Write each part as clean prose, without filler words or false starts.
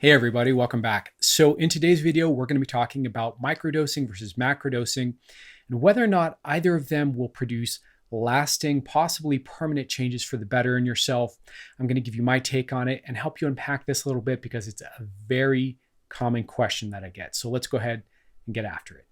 Hey everybody, welcome back. So in today's video, we're going to be talking about microdosing versus macrodosing and whether or not either of them will produce lasting, possibly permanent changes for the better in yourself. I'm going to give you my take on it and help you unpack this a little bit because it's a very common question that I get. So let's go ahead and get after it.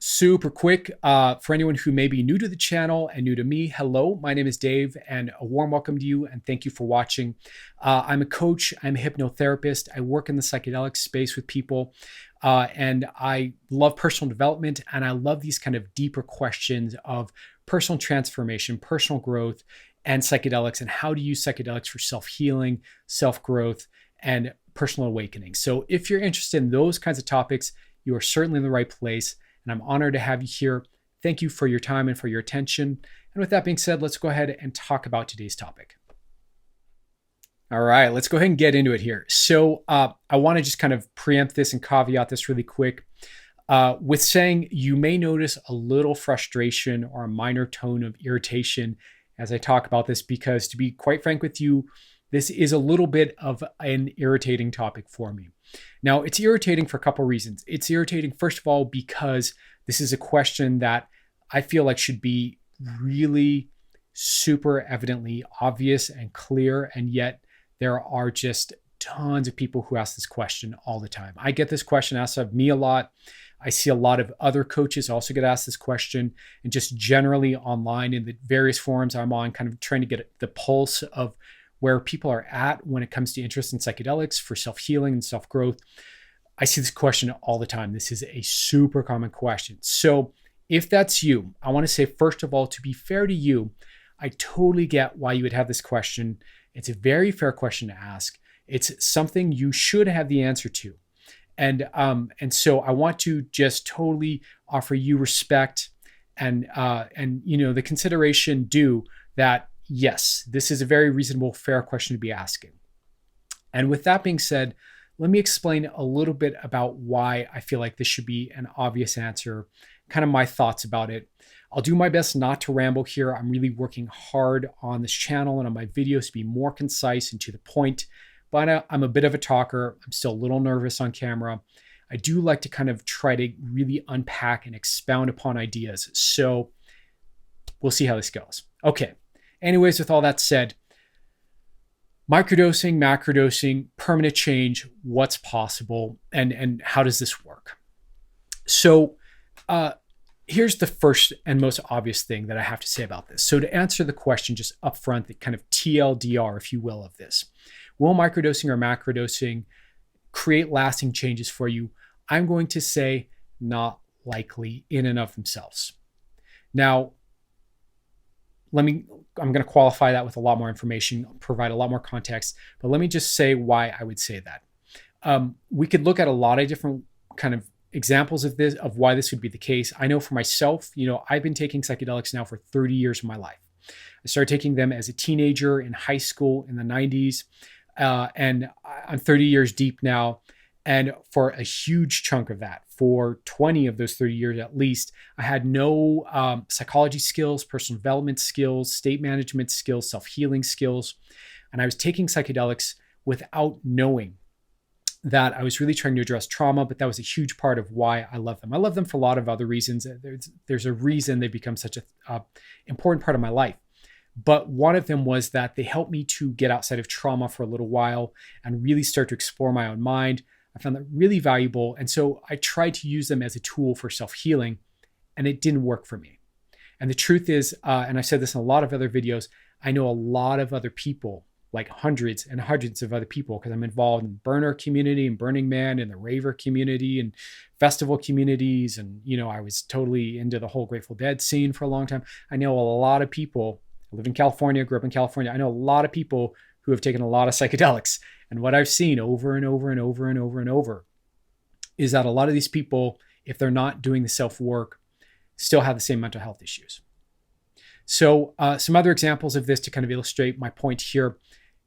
Super quick, for anyone who may be new to the channel and new to me, hello, my name is Dave and a warm welcome to you and thank you for watching. I'm a coach, I'm a hypnotherapist, I work in the psychedelic space with people and I love personal development and I love these kind of deeper questions of personal transformation, personal growth, and psychedelics and how to use psychedelics for self-healing, self-growth, and personal awakening. So if you're interested in those kinds of topics, you are certainly in the right place. And I'm honored to have you here. Thank you for your time and for your attention. And with that being said, let's go ahead and talk about today's topic. All right, let's go ahead and get into it here. So I want to just kind of preempt this and caveat this really quick with saying you may notice a little frustration or a minor tone of irritation as I talk about this, because to be quite frank with you, this is a little bit of an irritating topic for me. Now, it's irritating for a couple of reasons. It's irritating, first of all, because this is a question that I feel like should be really super evidently obvious and clear, and yet there are just tons of people who ask this question all the time. I get this question asked of me a lot. I see a lot of other coaches also get asked this question, and just generally online in the various forums I'm on, kind of trying to get the pulse of where people are at when it comes to interest in psychedelics for self-healing and self-growth. I see this question all the time. This is a super common question. So if that's you, I want to say, first of all, to be fair to you, I totally get why you would have this question. It's a very fair question to ask. It's something you should have the answer to. And so I want to just totally offer you respect and the consideration due that yes, this is a very reasonable, fair question to be asking. And with that being said, let me explain a little bit about why I feel like this should be an obvious answer, kind of my thoughts about it. I'll do my best not to ramble here. I'm really working hard on this channel and on my videos to be more concise and to the point, but I'm a bit of a talker. I'm still a little nervous on camera. I do like to kind of try to really unpack and expound upon ideas. So we'll see how this goes. Okay. Anyways, with all that said, microdosing, macrodosing, permanent change, what's possible, and how does this work? So here's the first and most obvious thing that I have to say about this. So to answer the question just up front, the kind of TLDR, if you will, of this, will microdosing or macrodosing create lasting changes for you? I'm going to say not likely in and of themselves. Now, I'm going to qualify that with a lot more information, provide a lot more context, but let me just say why I would say that. We could look at a lot of different kind of examples of this, of why this would be the case. I know for myself, I've been taking psychedelics now for 30 years of my life. I started taking them as a teenager in high school in the 90s, and I'm 30 years deep now. And for a huge chunk of that, for 20 of those 30 years at least, I had no psychology skills, personal development skills, state management skills, self-healing skills. And I was taking psychedelics without knowing that I was really trying to address trauma, but that was a huge part of why I love them. I love them for a lot of other reasons. There's a reason they've become such an important part of my life. But one of them was that they helped me to get outside of trauma for a little while and really start to explore my own mind. I found that really valuable. And so I tried to use them as a tool for self-healing, and it didn't work for me. And the truth is, and I've said this in a lot of other videos, I know a lot of other people, like hundreds and hundreds of other people, because I'm involved in Burner community and Burning Man and the raver community and festival communities. And, I was totally into the whole Grateful Dead scene for a long time. I know a lot of people. I live in California, grew up in California. I know a lot of people who have taken a lot of psychedelics. And what I've seen over and over and over and over and over is that a lot of these people, if they're not doing the self-work, still have the same mental health issues. So some other examples of this to kind of illustrate my point here.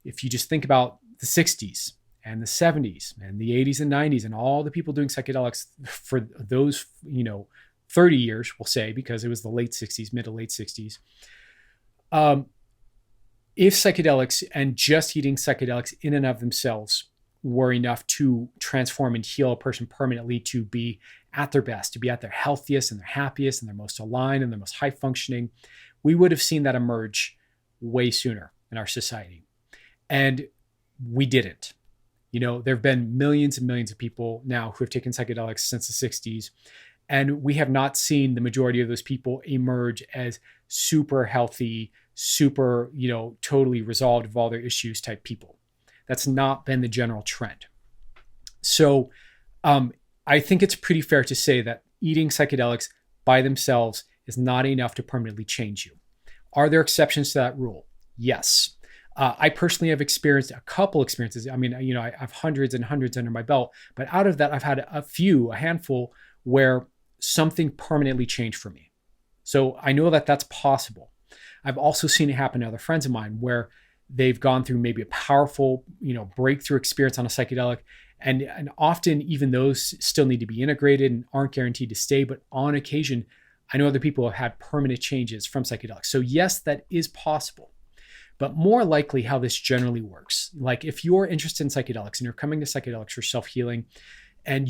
If you just think about the 60s and the 70s and the 80s and 90s and all the people doing psychedelics for those, 30 years, we'll say, because it was the late 60s, mid to late 60s. If psychedelics and just eating psychedelics in and of themselves were enough to transform and heal a person permanently to be at their best, to be at their healthiest and their happiest and their most aligned and their most high functioning, we would have seen that emerge way sooner in our society. And we didn't. There have been millions and millions of people now who have taken psychedelics since the 60s, and we have not seen the majority of those people emerge as super healthy, super, totally resolved of all their issues type people. That's not been the general trend. So I think it's pretty fair to say that eating psychedelics by themselves is not enough to permanently change you. Are there exceptions to that rule? Yes. I personally have experienced a couple experiences. I mean, I have hundreds and hundreds under my belt, but out of that, I've had a handful where something permanently changed for me. So I know that that's possible. I've also seen it happen to other friends of mine where they've gone through maybe a powerful, breakthrough experience on a psychedelic. And often even those still need to be integrated and aren't guaranteed to stay. But on occasion, I know other people have had permanent changes from psychedelics. So yes, that is possible. But more likely how this generally works. Like if you're interested in psychedelics and you're coming to psychedelics for self-healing, and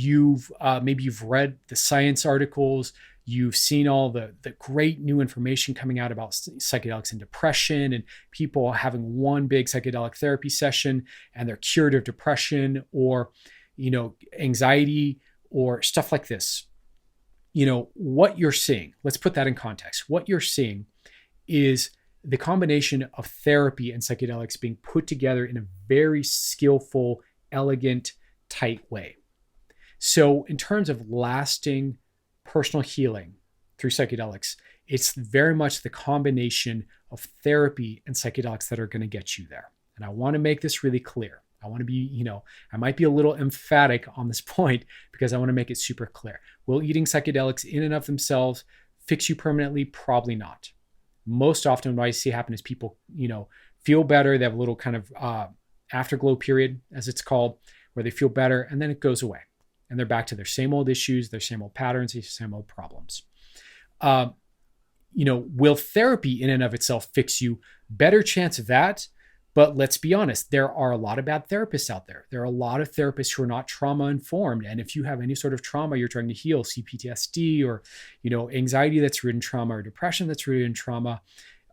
maybe you've read the science articles, you've seen all the great new information coming out about psychedelics and depression, and people having one big psychedelic therapy session and they're cured of depression or, anxiety or stuff like this. What you're seeing, let's put that in context. What you're seeing is the combination of therapy and psychedelics being put together in a very skillful, elegant, tight way. So in terms of lasting personal healing through psychedelics, it's very much the combination of therapy and psychedelics that are going to get you there. And I want to make this really clear. I want to be, I might be a little emphatic on this point because I want to make it super clear. Will eating psychedelics in and of themselves fix you permanently? Probably not. Most often what I see happen is people, feel better. They have a little kind of afterglow period, as it's called, where they feel better and then it goes away. And they're back to their same old issues, their same old patterns, their same old problems. Will therapy in and of itself fix you? Better chance of that. But let's be honest, there are a lot of bad therapists out there. There are a lot of therapists who are not trauma informed. And if you have any sort of trauma you're trying to heal, see PTSD or, anxiety that's rooted in trauma or depression that's rooted in trauma,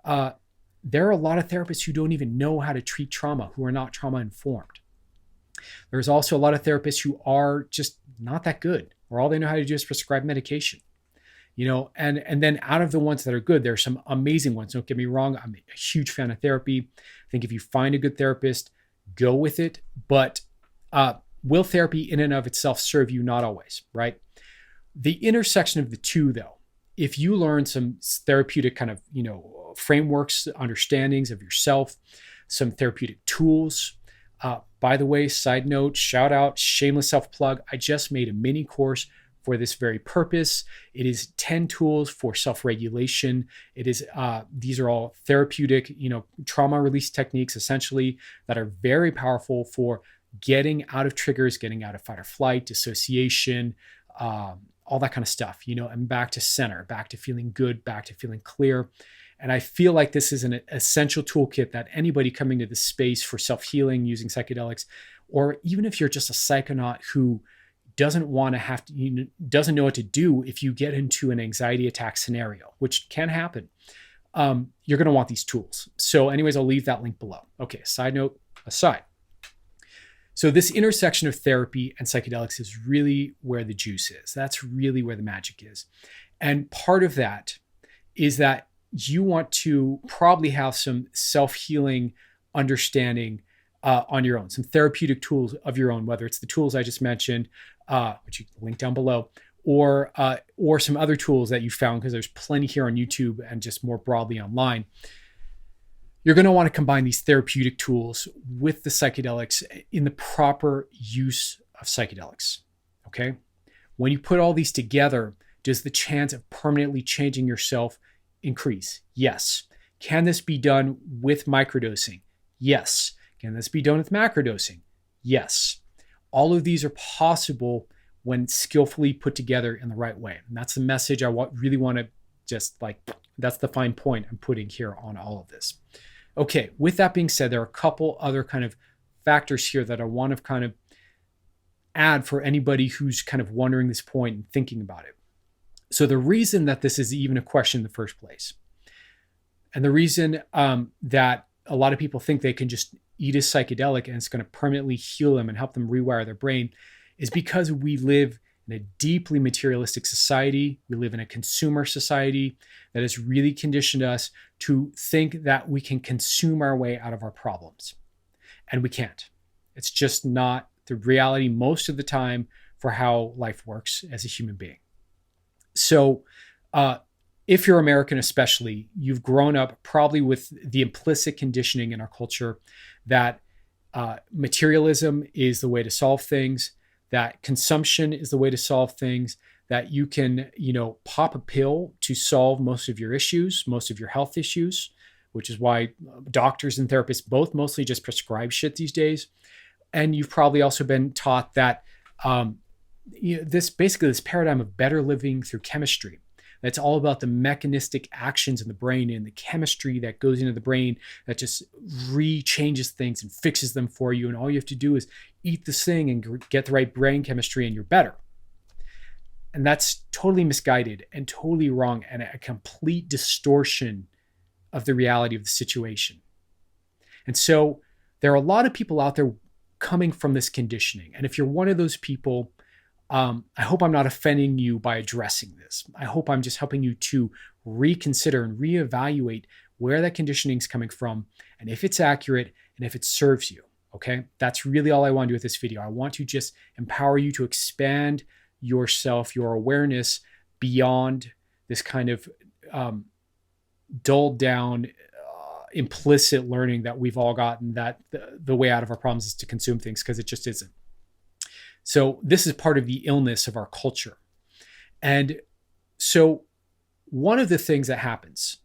there are a lot of therapists who don't even know how to treat trauma, who are not trauma informed. There's also a lot of therapists who are just not that good, or all they know how to do is prescribe medication. And then out of the ones that are good, there are some amazing ones. Don't get me wrong. I'm a huge fan of therapy. I think if you find a good therapist, go with it. But will therapy in and of itself serve you? Not always, right? The intersection of the two, though, if you learn some therapeutic kind of, frameworks, understandings of yourself, some therapeutic tools. By the way, side note, shout out, shameless self-plug. I just made a mini course for this very purpose. It is 10 tools for self-regulation. It is, these are all therapeutic, trauma release techniques, essentially, that are very powerful for getting out of triggers, getting out of fight or flight, dissociation, all that kind of stuff, and back to center, back to feeling good, back to feeling clear. And I feel like this is an essential toolkit that anybody coming to this space for self-healing using psychedelics, or even if you're just a psychonaut who doesn't want to have to, doesn't know what to do if you get into an anxiety attack scenario, which can happen, you're going to want these tools. So anyways, I'll leave that link below. Okay, side note aside. So this intersection of therapy and psychedelics is really where the juice is. That's really where the magic is. And part of that is that you want to probably have some self-healing understanding on your own, some therapeutic tools of your own, whether it's the tools I just mentioned, which you can link down below, or some other tools that you found, because there's plenty here on YouTube and just more broadly online. You're going to want to combine these therapeutic tools with the psychedelics in the proper use of psychedelics. Okay. When you put all these together, does the chance of permanently changing yourself increase? Yes. Can this be done with microdosing? Yes. Can this be done with macrodosing? Yes. All of these are possible when skillfully put together in the right way. And that's the message I really want to that's the fine point I'm putting here on all of this. Okay, with that being said, there are a couple other kind of factors here that I want to kind of add for anybody who's kind of wondering this point and thinking about it. So the reason that this is even a question in the first place, and the reason that a lot of people think they can just eat a psychedelic and it's going to permanently heal them and help them rewire their brain, is because we live in a deeply materialistic society. We live in a consumer society that has really conditioned us to think that we can consume our way out of our problems. And we can't. It's just not the reality most of the time for how life works as a human being. So if you're American especially, you've grown up probably with the implicit conditioning in our culture that materialism is the way to solve things, that consumption is the way to solve things, that you can, pop a pill to solve most of your issues, most of your health issues, which is why doctors and therapists both mostly just prescribe shit these days. And you've probably also been taught that this paradigm of better living through chemistry. That's all about the mechanistic actions in the brain and the chemistry that goes into the brain that just re-changes things and fixes them for you. And all you have to do is eat this thing and get the right brain chemistry and you're better. And that's totally misguided and totally wrong and a complete distortion of the reality of the situation. And so there are a lot of people out there coming from this conditioning. And if you're one of those people, I hope I'm not offending you by addressing this. I hope I'm just helping you to reconsider and reevaluate where that conditioning is coming from and if it's accurate and if it serves you. Okay, that's really all I want to do with this video. I want to just empower you to expand yourself, your awareness beyond this kind of dulled down, implicit learning that we've all gotten that the way out of our problems is to consume things, because it just isn't. So this is part of the illness of our culture. And so one of the things that happens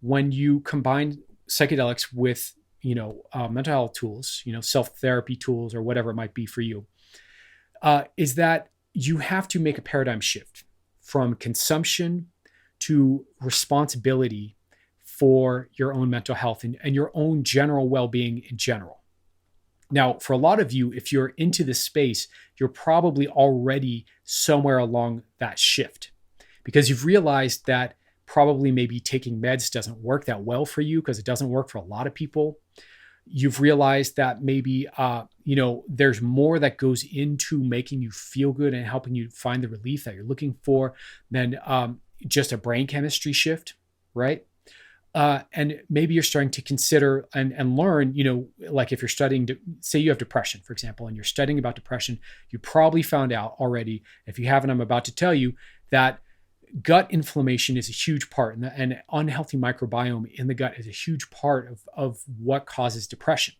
when you combine psychedelics with, mental health tools, self-therapy tools or whatever it might be for you, is that you have to make a paradigm shift from consumption to responsibility for your own mental health and your own general well-being in general. Now, for a lot of you, if you're into this space, you're probably already somewhere along that shift because you've realized that probably maybe taking meds doesn't work that well for you because it doesn't work for a lot of people. You've realized that maybe, there's more that goes into making you feel good and helping you find the relief that you're looking for than just a brain chemistry shift, right? And maybe you're starting to consider and learn, like if you're studying, say you have depression, for example, and you're studying about depression, you probably found out already, if you haven't, I'm about to tell you that gut inflammation is a huge part, and an unhealthy microbiome in the gut is a huge part of what causes depression,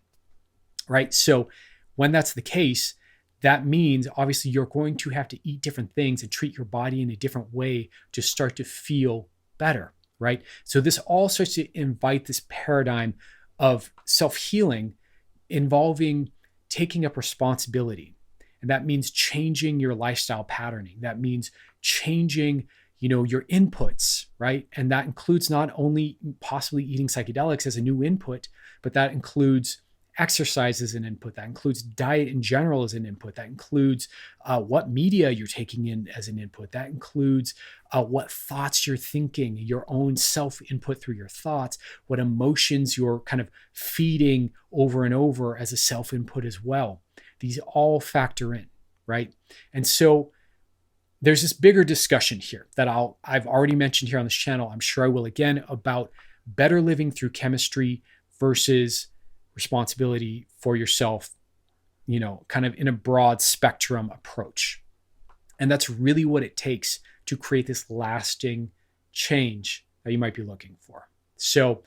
right? So when that's the case, that means obviously you're going to have to eat different things and treat your body in a different way to start to feel better. Right? So this all starts to invite this paradigm of self-healing involving taking up responsibility. And that means changing your lifestyle patterning. That means changing, your inputs, right? And that includes not only possibly eating psychedelics as a new input, but that includes exercise as an input. That includes diet in general as an input. That includes what media you're taking in as an input. That includes what thoughts you're thinking, your own self-input through your thoughts, what emotions you're kind of feeding over and over as a self-input as well. These all factor in, right? And so there's this bigger discussion here that I've already mentioned here on this channel. I'm sure I will again, about better living through chemistry versus responsibility for yourself, kind of in a broad spectrum approach. And that's really what it takes to create this lasting change that you might be looking for. So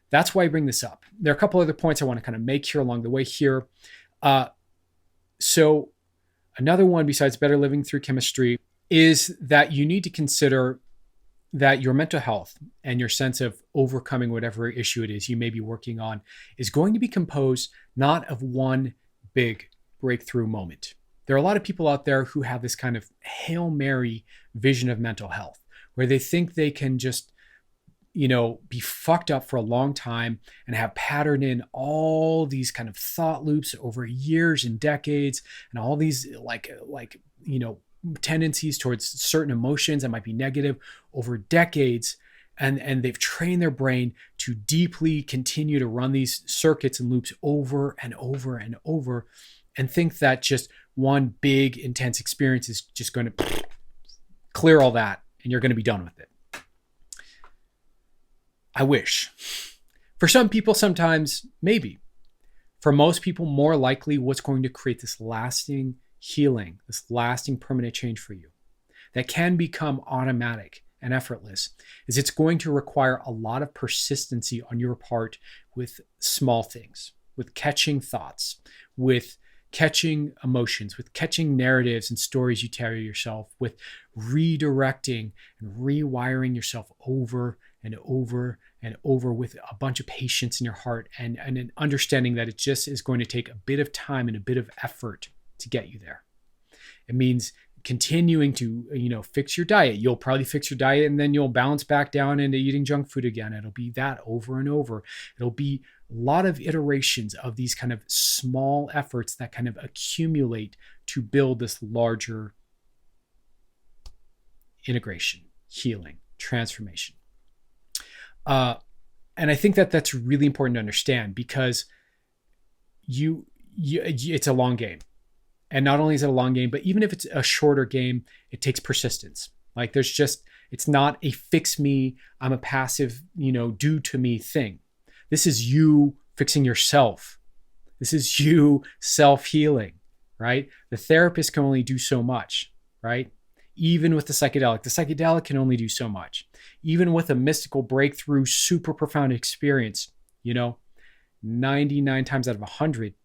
that's why I bring this up. There are a couple other points I want to kind of make here along the way here. So another one besides better living through chemistry is that you need to consider that your mental health and your sense of overcoming whatever issue it is you may be working on is going to be composed not of one big breakthrough moment. There are a lot of people out there who have this kind of Hail Mary vision of mental health, where they think they can just, be fucked up for a long time and have patterned in all these kind of thought loops over years and decades, and all these tendencies towards certain emotions that might be negative over decades. And they've trained their brain to deeply continue to run these circuits and loops over and over and over, and think that just one big intense experience is just going to clear all that and you're going to be done with it. I wish. For some people, sometimes, maybe. For most people, more likely, what's going to create this lasting healing, this lasting permanent change for you that can become automatic and effortless, is it's going to require a lot of persistency on your part with small things, with catching thoughts, with catching emotions, with catching narratives and stories you tell yourself, with redirecting and rewiring yourself over and over and over, with a bunch of patience in your heart, and an understanding that it just is going to take a bit of time and a bit of effort to get you there. It means continuing to, fix your diet. You'll probably fix your diet and then you'll bounce back down into eating junk food again. It'll be that over and over. It'll be a lot of iterations of these kind of small efforts that kind of accumulate to build this larger integration, healing, transformation. And I think that that's really important to understand, because it's a long game. And not only is it a long game, but even if it's a shorter game, it takes persistence. Like it's not a fix me, I'm a passive, do to me thing. This is you fixing yourself. This is you self-healing, right? The therapist can only do so much, right? Even with the psychedelic can only do so much. Even with a mystical breakthrough, super profound experience, 99 times out of 100,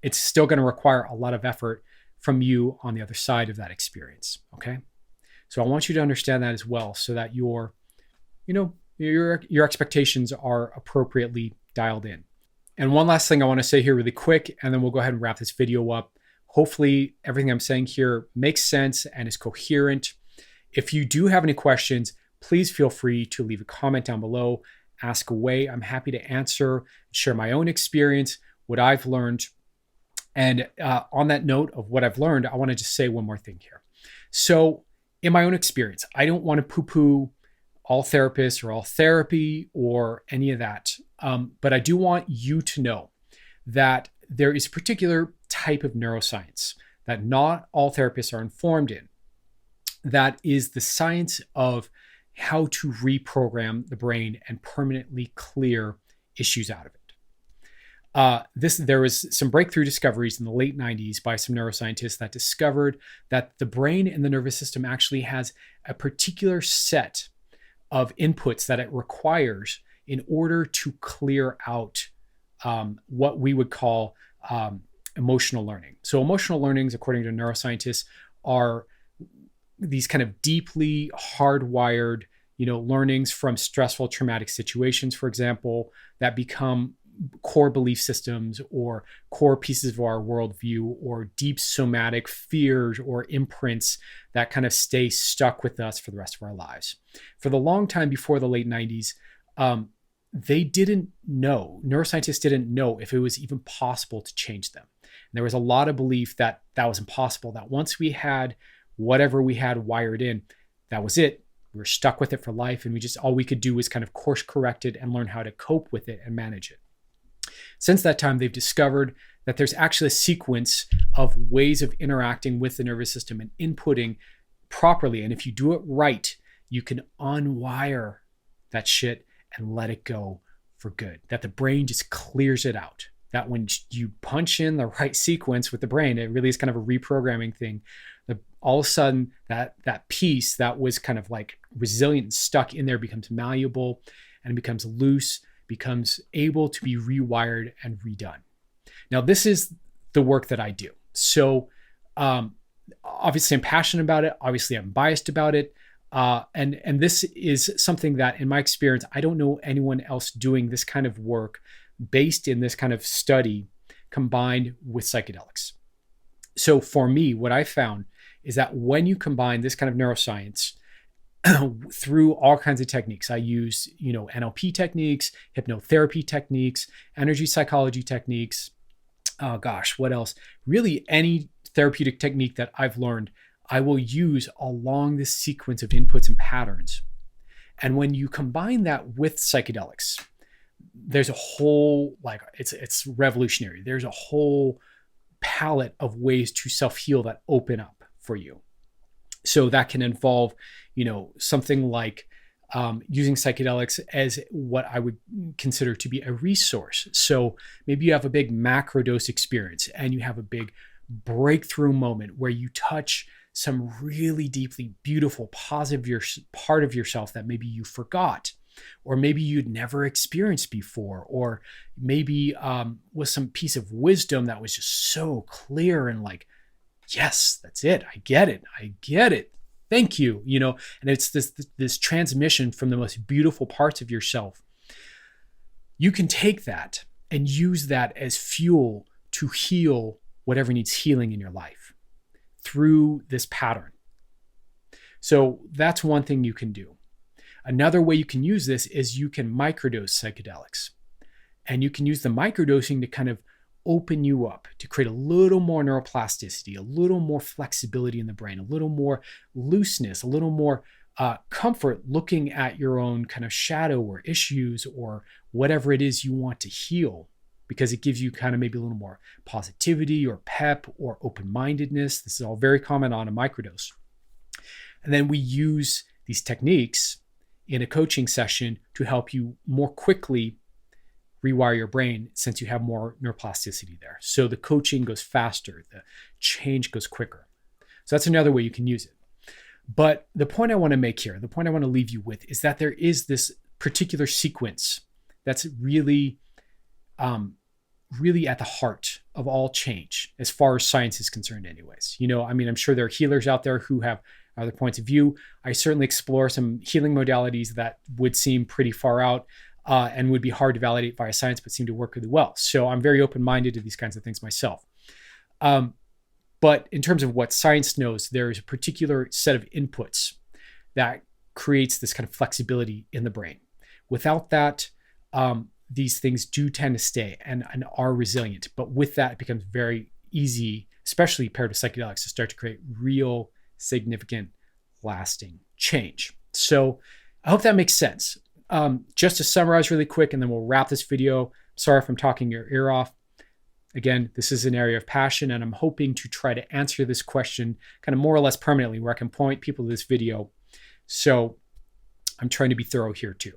it's still going to require a lot of effort from you on the other side of that experience. Okay. So I want you to understand that as well, so that your expectations are appropriately dialed in. And one last thing I want to say here really quick, and then we'll go ahead and wrap this video up. Hopefully everything I'm saying here makes sense and is coherent. If you do have any questions, please feel free to leave a comment down below, ask away. I'm happy to answer, share my own experience, what I've learned. And on that note of what I've learned, I want to just say one more thing here. So in my own experience, I don't want to poo-poo all therapists or all therapy or any of that. But I do want you to know that there is a particular type of neuroscience that not all therapists are informed in. That is the science of how to reprogram the brain and permanently clear issues out of it. There was some breakthrough discoveries in the late 90s by some neuroscientists that discovered that the brain and the nervous system actually has a particular set of inputs that it requires in order to clear out what we would call emotional learning. So emotional learnings, according to neuroscientists, are these kind of deeply hardwired, learnings from stressful, traumatic situations, for example, that become core belief systems or core pieces of our worldview, or deep somatic fears or imprints that kind of stay stuck with us for the rest of our lives. For the long time before the late 90s, neuroscientists didn't know if it was even possible to change them. And there was a lot of belief that that was impossible, that once we had whatever we had wired in, that was it. We were stuck with it for life, and all we could do was kind of course correct it and learn how to cope with it and manage it. Since that time, they've discovered that there's actually a sequence of ways of interacting with the nervous system and inputting properly. And if you do it right, you can unwire that shit and let it go for good. That the brain just clears it out. That when you punch in the right sequence with the brain, it really is kind of a reprogramming thing. All of a sudden, that piece that was kind of like resilient and stuck in there becomes malleable and becomes loose, becomes able to be rewired and redone. Now, this is the work that I do. So obviously I'm passionate about it. Obviously I'm biased about it. And this is something that, in my experience, I don't know anyone else doing this kind of work based in this kind of study combined with psychedelics. So for me, what I found is that when you combine this kind of neuroscience through all kinds of techniques. I use, NLP techniques, hypnotherapy techniques, energy psychology techniques. Oh gosh, what else? Really, any therapeutic technique that I've learned, I will use along this sequence of inputs and patterns. And when you combine that with psychedelics, there's a whole, like, it's revolutionary. There's a whole palette of ways to self-heal that open up for you. So that can involve, something like using psychedelics as what I would consider to be a resource. So maybe you have a big macrodose experience and you have a big breakthrough moment where you touch some really deeply beautiful, positive part of yourself that maybe you forgot, or maybe you'd never experienced before, or maybe was some piece of wisdom that was just so clear and like, yes, that's it. I get it. Thank you. And it's this transmission from the most beautiful parts of yourself. You can take that and use that as fuel to heal whatever needs healing in your life through this pattern. So that's one thing you can do. Another way you can use this is you can microdose psychedelics. And you can use the microdosing to kind of open you up, to create a little more neuroplasticity, a little more flexibility in the brain, a little more looseness, a little more comfort looking at your own kind of shadow or issues or whatever it is you want to heal, because it gives you kind of maybe a little more positivity or pep or open-mindedness. This is all very common on a microdose. And then we use these techniques in a coaching session to help you more quickly rewire your brain, since you have more neuroplasticity there. So the coaching goes faster, the change goes quicker. So that's another way you can use it. But the point I want to make here, the point I want to leave you with, is that there is this particular sequence that's really, really at the heart of all change, as far as science is concerned anyways. I'm sure there are healers out there who have other points of view. I certainly explore some healing modalities that would seem pretty far out and would be hard to validate via science, but seem to work really well. So I'm very open-minded to these kinds of things myself. But in terms of what science knows, there is a particular set of inputs that creates this kind of flexibility in the brain. Without that, these things do tend to stay and are resilient. But with that, it becomes very easy, especially paired with psychedelics, to start to create real, significant, lasting change. So I hope that makes sense. Just to summarize really quick, and then we'll wrap this video. Sorry if I'm talking your ear off. Again, this is an area of passion, and I'm hoping to try to answer this question kind of more or less permanently, where I can point people to this video. So I'm trying to be thorough here too.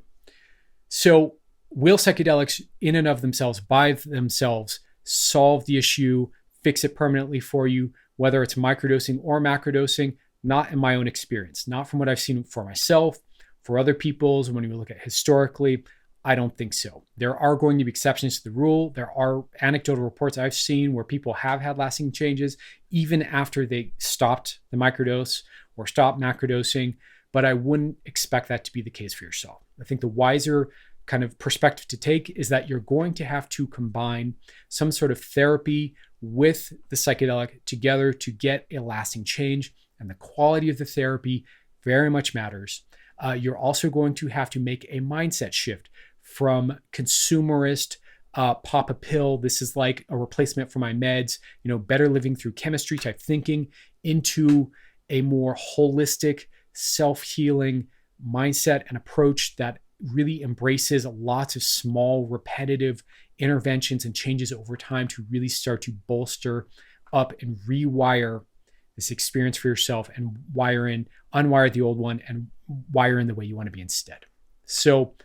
So will psychedelics in and of themselves, by themselves, solve the issue, fix it permanently for you, whether it's microdosing or macrodosing? Not in my own experience, not from what I've seen for myself, for other people's. When we look at historically, I don't think so. There are going to be exceptions to the rule. There are anecdotal reports I've seen where people have had lasting changes even after they stopped the microdose or stopped macrodosing, but I wouldn't expect that to be the case for yourself. I think the wiser kind of perspective to take is that you're going to have to combine some sort of therapy with the psychedelic together to get a lasting change, and the quality of the therapy very much matters. You're also going to have to make a mindset shift from consumerist, pop a pill, this is like a replacement for my meds, better living through chemistry type thinking, into a more holistic, self-healing mindset and approach that really embraces lots of small, repetitive interventions and changes over time to really start to bolster up and rewire this experience for yourself, and unwire the old one and wire in the way you want to be instead. So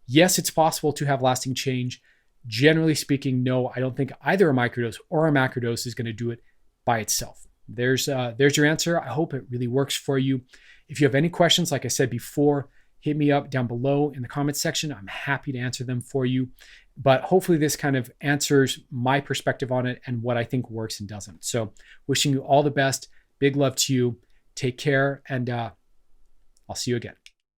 yes, it's possible to have lasting change. Generally speaking, no, I don't think either a microdose or a macrodose is going to do it by itself. There's your answer. I hope it really works for you. If you have any questions, like I said before, hit me up down below in the comments section. I'm happy to answer them for you. But hopefully this kind of answers my perspective on it and what I think works and doesn't. So wishing you all the best. Big love to you. Take care, and I'll see you again.